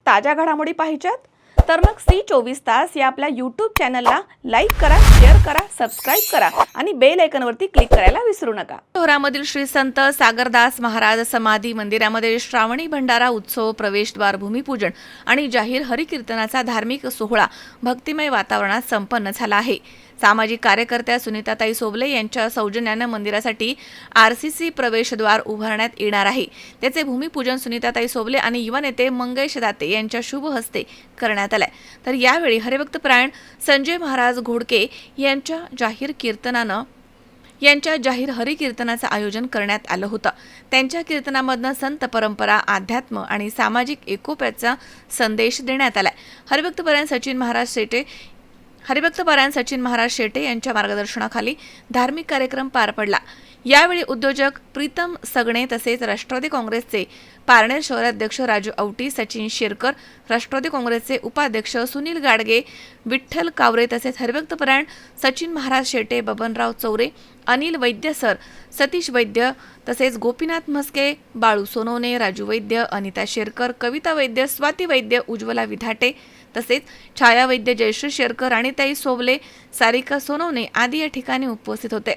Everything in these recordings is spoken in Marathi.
ताज्या घडामोडी पाहिजेत तर मग C24 तास या आपल्या YouTube चॅनलला लाईक करा, शेअर करा, सबस्क्राइब करा आणि बेल आयकॉनवरती क्लिक करायला विसरू नका। शहरामधील श्री संत सागरदास महाराज समाधी मंदिरामध्ये श्रावणी भंडारा उत्सव, प्रवेशद्वार भूमिपूजन आणि जाहीर हरिकीर्तनाचा धार्मिक सोहळा भक्तिमय वातावरणात संपन्न झाला आहे। सामाजिक कार्यकर्त्या सुनीताताई सोबले यांच्या सौजन्याने मंदिरासाठी RCC प्रवेशद्वार उभारण्यात येणार आहे। त्याचे भूमिपूजन सुनीताताई सोबले आणि युवा नेते मंगेश दाते यांच्या शुभ हस्ते करण्यात आले। तर यावेळी हरिभक्तपरायण संजय महाराज घोडके यांच्या जाहीर हरिकीर्तनाचं आयोजन करण्यात आलं होतं। त्यांच्या कीर्तनामधनं संत परंपरा, अध्यात्म आणि सामाजिक एकोप्याचा संदेश देण्यात आला। हरिभक्तपरायण सचिन महाराज शेटे यांच्या मार्गदर्शनाखाली धार्मिक कार्यक्रम पार पडला। यावेळी उद्योजक प्रीतम सगणे तसेच राष्ट्रवादी काँग्रेसचे पारनेर शहराध्यक्ष राजू औटी, सचिन शेरकर, राष्ट्रवादी काँग्रेसचे उपाध्यक्ष सुनील गाडगे, विठ्ठल कावरे तसेच हरिभक्तपरायण सचिन महाराज शेटे, बबनराव चौरे, अनिल वैद्य सर, सतीश वैद्य तसेच गोपीनाथ म्हस्के, बाळू सोनवणे, राजू वैद्य, अनिता शेरकर, कविता वैद्य, स्वाती वैद्य, उज्ज्वला विधाटे तसेच छाया वैद्य, जयश्री शेरकर, राणीताई सोबले, सारिका सोनवणे आदी या ठिकाणी उपस्थित होते।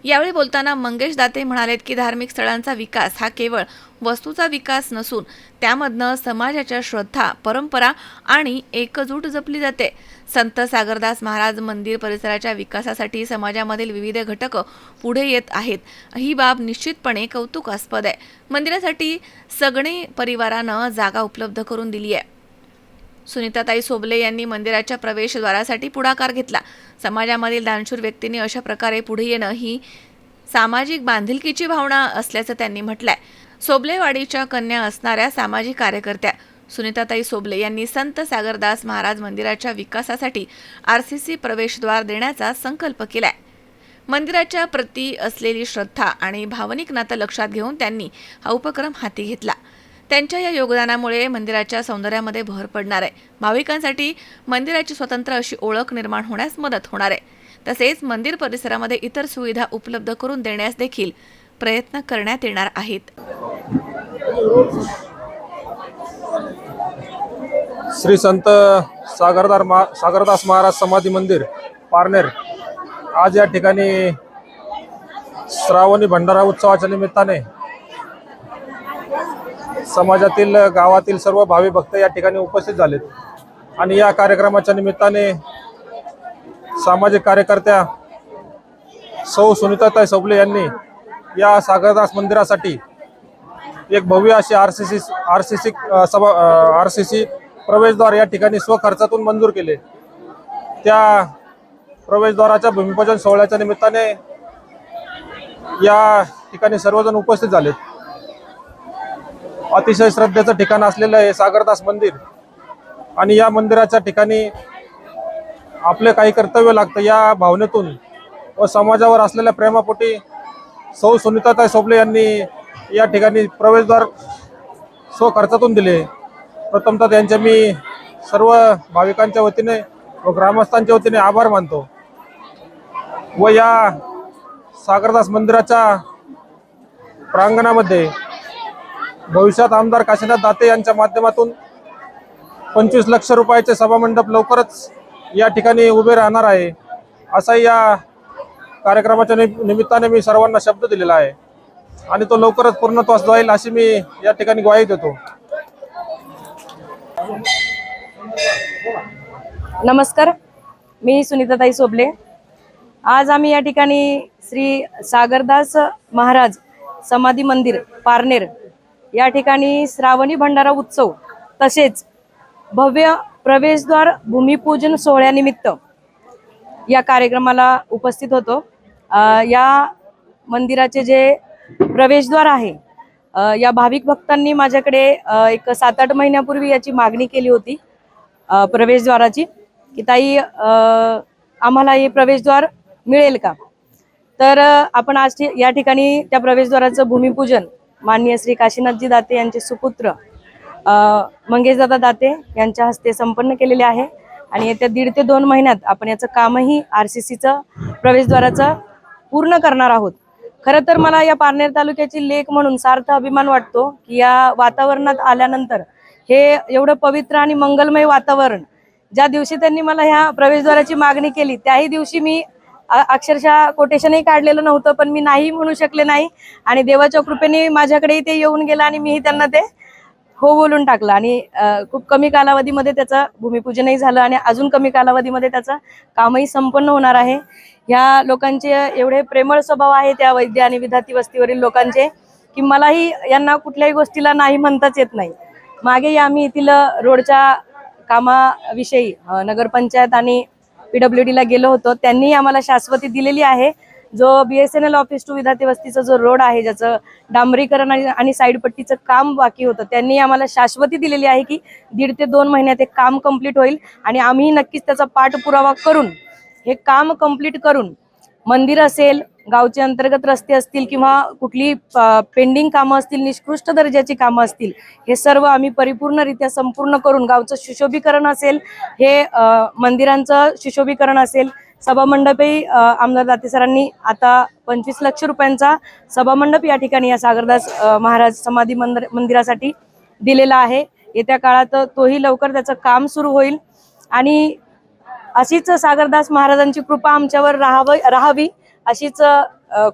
यावेळी बोलताना मंगेश दाते म्हणालेत की धार्मिक स्थळांचा विकास हा केवळ वस्तूचा विकास नसून त्यामधनं समाजाच्या श्रद्धा, परंपरा आणि एकजूट जपली जाते। संत सागरदास महाराज मंदिर परिसराच्या विकासासाठी समाजामधील विविध घटक पुढे येत आहेत। ही बाब निश्चितपणे कौतुकास्पद आहे। मंदिरासाठी सगळे परिवारानं जागा उपलब्ध करून दिली आहे। सुनीताताई सोबले यांनी मंदिराच्या प्रवेशद्वारासाठी पुढाकार घेतला। समाजामधील दानशूर व्यक्तींनी अशा प्रकारे पुढे येणं ही सामाजिक बांधिलकीची भावना असल्याचं त्यांनी म्हटलंय। सोबलेवाडीच्या कन्या असणाऱ्या सामाजिक कार्यकर्त्या सुनीताताई सोबले यांनी संत सागरदास महाराज मंदिराच्या विकासासाठी RCC प्रवेशद्वार देण्याचा संकल्प केलाय। मंदिराच्या प्रती असलेली श्रद्धा आणि भावनिक नातं लक्षात घेऊन त्यांनी हा उपक्रम हाती घेतला। त्यांच्या या योगदानामुळे मंदिराच्या सौंदर्यामध्ये भर पडणार आहे। भाविकांसाठी मंदिराची स्वतंत्र अशी ओळख निर्माण होण्यास मदत होणार आहे। तसेच मंदिर परिसरामध्ये इतर सुविधा उपलब्ध करून देण्यास देखील प्रयत्न करण्यात येणार आहेत। श्री संत सागरदास महाराज समाधी मंदिर पारनेर आज या ठिकाणी श्रावणी भंडारा उत्सवाच्या निमित्ताने समाजातील, गावातील सर्व भावी भक्त या ठिकाणी उपस्थित झालेत आणि या कार्यक्रमाच्या निमित्ताने सामाजिक कार्यकर्त्या सौ सुनीताताई सोबले यांनी या सागरदास मंदिरासाठी एक भव्य अशी RCC प्रवेशद्वार या ठिकाणी स्वखर्चातून मंजूर केले। त्या प्रवेशद्वाराच्या भूमिपूजन सोहळ्याच्या निमित्ताने या ठिकाणी सर्वजण उपस्थित झालेत। अतिशय श्रद्धेचं ठिकाण असलेलं हे सागरदास मंदिर आणि या मंदिराच्या ठिकाणी आपले काही कर्तव्य लागतं या भावनेतून व समाजावर असलेल्या प्रेमापोटी सौ सुनीताताई सोबले यांनी या ठिकाणी प्रवेशद्वार स्वखर्चातून दिले। प्रथमतः त्यांचे मी सर्व भाविकांच्या वतीने व ग्रामस्थांच्या वतीने आभार मानतो व या सागरदास मंदिराच्या प्रांगणामध्ये भविष्यात आमदार काशीनाथ दाते यांच्या माध्यमातून 25 लाख रुपयाचे सभामंडप लवकरच या ठिकाणी उभे राहणार आहे, असा या कार्यक्रमाच्या निमित्ताने मी सर्वांना शब्द दिलेला आहे आणि तो लवकरच पूर्णत्वास जाईल अशी मी या ठिकाणी ग्वाही देतो। नमस्कार, मी सुनीताताई सोबले। आज आम्ही या ठिकाणी श्री सागरदास महाराज समाधी मंदिर पारनेर या ठिकाणी श्रावणी भंडारा उत्सव तसेच भव्य प्रवेशद्वार भूमिपूजन सोहळ्यानिमित्त या कार्यक्रमाला उपस्थित होतो। या मंदिराचे जे प्रवेशद्वार आहे, या भाविक भक्तांनी माझ्याकडे एक 7-8 महिन्यापूर्वी याची मागणी केली होती प्रवेशद्वाराची, की ताई आम्हाला हे प्रवेशद्वार मिळेल का। तर आपण आज या ठिकाणी त्या प्रवेशद्वाराचं भूमिपूजन माननीय श्री काशीनाथजी दाते यांचे सुपुत्र मंगेशदादा दाते यांच्या हस्ते संपन्न केलेले आहे आणि येत्या 1.5 ते 2 महिन्यात आपण याचं कामही RCCचं प्रवेशद्वाराचं पूर्ण करणार आहोत। खरं तर मला या पारनेर तालुक्याची लेक म्हणून सार्थ अभिमान वाटतो की या वातावरणात आल्यानंतर हे एवढं पवित्र आणि मंगलमय वातावरण, ज्या दिवशी त्यांनी मला ह्या प्रवेशद्वाराची मागणी केली त्याही दिवशी मी अक्षरशः कोटेशनही काढलेलं नव्हतं, पण मी नाही म्हणू शकले नाही आणि देवाच्या कृपेने माझ्याकडे ते येऊन गेलं आणि मीही त्यांना ते हो बोलून टाकलं आणि खूप कमी कालावधीमध्ये त्याचं भूमिपूजनही झालं आणि अजून कमी कालावधीमध्ये त्याचं कामही संपन्न होणार आहे. ह्या लोकांचे एवढे प्रेमळ स्वभाव आहे त्या वैद्य आणि विद्यार्थी वस्तीवरील लोकांचे की मलाही यांना कुठल्याही गोष्टीला नाही म्हणताच येत नाही. मागे आम्ही येथील रोडच्या कामाविषयी नगरपंचायत आणि PWD ला गेलो होतो. त्यांनी आम्हाला शाश्वती दिलेली आहे. जो BSNL ऑफिस टू विद्यार्थी वस्तीचा जो रोड आहे, ज्याचं डांबरीकरण आणि साईडपट्टीचं काम बाकी होतं, त्यांनी आम्हाला शाश्वती दिलेली आहे की 1.5 ते 2 महिन्यात हे काम कंप्लीट होईल आणि आम्ही नक्कीच त्याचा पाठपुरावा करून हे काम कंप्लीट करून मंदिर असेल, गावचे अंतर्गत रस्ते असतील किंवा कुठली पेंडिंग कामं असतील, निकृष्ट दर्जाची कामं असतील, हे सर्व आम्ही परिपूर्णरित्या संपूर्ण करून गावचं सुशोभीकरण असेल, हे मंदिरांचं सुशोभीकरण असेल, सभामंडपही आमदार दाते सरांनी आता 25 लाख रुपयांचा सभामंडप या ठिकाणी या सागरदास महाराज समाधी मंदिरासाठी दिलेला आहे. येत्या काळात तोही लवकर त्याचं काम सुरू होईल आणि अशीच सागरदास महाराजांची कृपा आमच्यावर राहावी, अशीच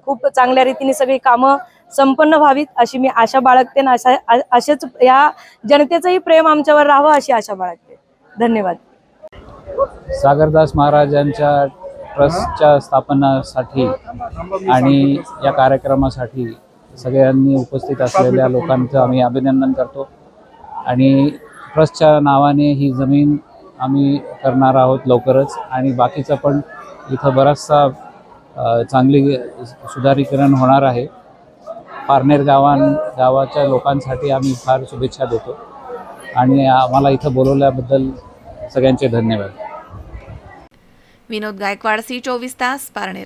खूप चांगल्या रीतीने सगळी कामं संपन्न व्हावीत अशी मी आशा बाळगते ना असेच या जनतेचंही प्रेम आमच्यावर राहावं अशी आशा बाळगते. धन्यवाद. सागरदास महाराजांच्या ट्रस्टच्या स्थापनासाठी आणि या कार्यक्रमासाठी सगळ्यांनी उपस्थित असलेल्या लोकांचं आम्ही अभिनंदन करतो आणि ट्रस्टच्या नावाने ही जमीन आम्ही करणार आहोत लवकरच आणि बाकीचं पण इथं बराचसा चांगली सुधारीकरण होणार आहे. पारनेर गावाच्या लोकांसाठी आम्ही फार शुभेच्छा देतो आणि आम्हाला इथं बोलवल्याबद्दल सगळ्यांचे धन्यवाद. विनोद गायकवाड, C24 तास, पारनेर.